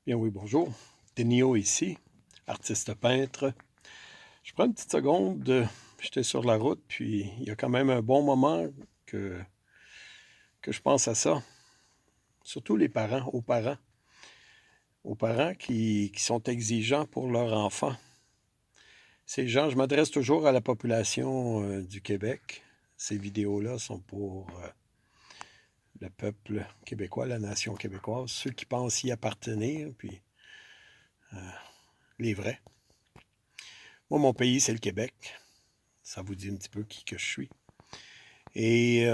Bien oui, bonjour. Denio ici, artiste peintre. Je prends une petite seconde, j'étais sur la route, puis il y a quand même un bon moment que, que je pense à ça. Surtout les parents, aux parents qui sont exigeants pour leurs enfants. Ces gens, je m'adresse toujours à la population du Québec. Ces vidéos-là sont pour le peuple québécois, la nation québécoise, ceux qui pensent y appartenir, puis les vrais. Moi, mon pays, c'est le Québec. Ça vous dit un petit peu qui que je suis. Et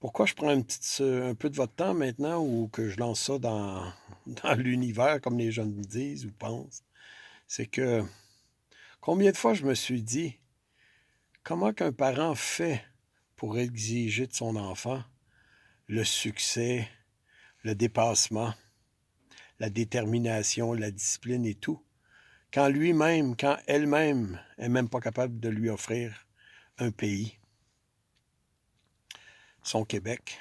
pourquoi je prends un peu de votre temps maintenant ou que je lance ça dans l'univers, comme les jeunes disent ou pensent, c'est que combien de fois je me suis dit, comment qu'un parent fait pour exiger de son enfant le succès, le dépassement, la détermination, la discipline et tout, quand lui-même, quand elle-même est même pas capable de lui offrir un pays, son Québec.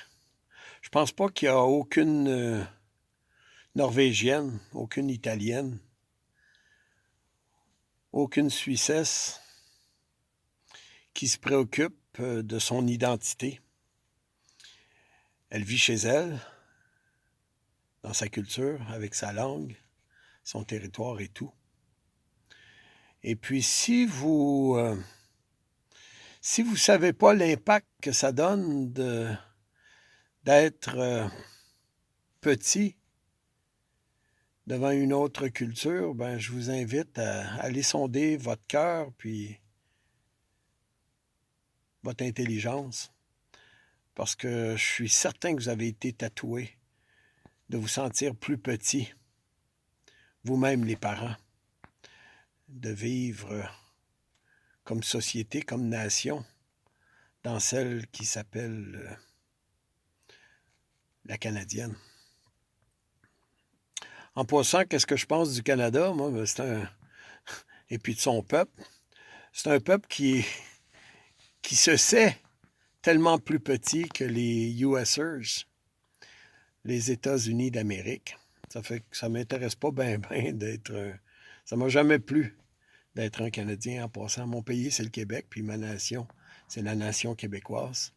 Je pense pas qu'il y a aucune Norvégienne, aucune Italienne, aucune Suissesse qui se préoccupe de son identité. Elle vit chez elle, dans sa culture, avec sa langue, son territoire et tout. Et puis si vous savez pas l'impact que ça donne d'être petit devant une autre culture, ben je vous invite à aller sonder votre cœur puis votre intelligence, parce que je suis certain que vous avez été tatoué de vous sentir plus petit, vous-même les parents, de vivre comme société, comme nation, dans celle qui s'appelle la canadienne. En passant, qu'est-ce que je pense du Canada? Moi, et puis de son peuple. C'est un peuple qui se sait tellement plus petit que les USers, les États-Unis d'Amérique. Ça fait que ça ne m'intéresse pas bien d'être. Ça m'a jamais plu d'être un Canadien en passant. Mon pays, c'est le Québec, puis ma nation, c'est la nation québécoise.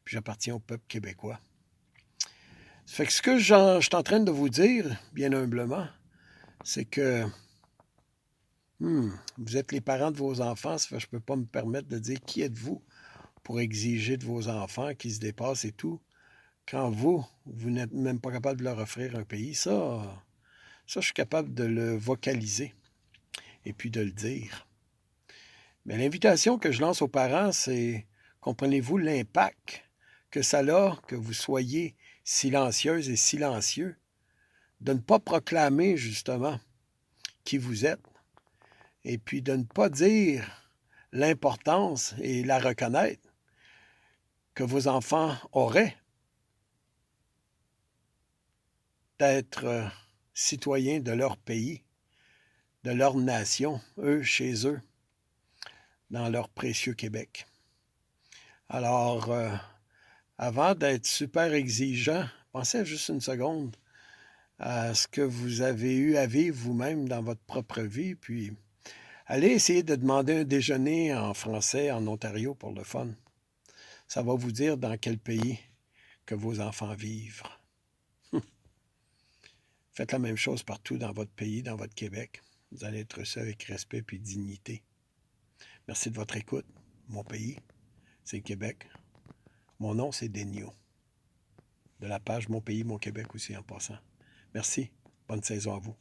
Puis j'appartiens au peuple québécois. Ça fait que ce que je suis en train de vous dire, bien humblement, c'est que vous êtes les parents de vos enfants, ça fait que je ne peux pas me permettre de dire qui êtes-vous pour exiger de vos enfants qui se dépassent et tout, quand vous n'êtes même pas capable de leur offrir un pays. Ça, je suis capable de le vocaliser et puis de le dire. Mais l'invitation que je lance aux parents, c'est, comprenez-vous l'impact que ça a que vous soyez silencieuses et silencieux, de ne pas proclamer justement qui vous êtes, et puis de ne pas dire l'importance et la reconnaître que vos enfants auraient d'être citoyens de leur pays, de leur nation, eux chez eux, dans leur précieux Québec. Alors, avant d'être super exigeant, pensez juste une seconde à ce que vous avez eu à vivre vous-même dans votre propre vie, puis allez essayer de demander un déjeuner en français en Ontario pour le fun. Ça va vous dire dans quel pays que vos enfants vivent. Faites la même chose partout dans votre pays, dans votre Québec. Vous allez être reçus avec respect et dignité. Merci de votre écoute. Mon pays, c'est le Québec. Mon nom, c'est Denio. De la page Mon pays, mon Québec aussi en passant. Merci. Bonne saison à vous.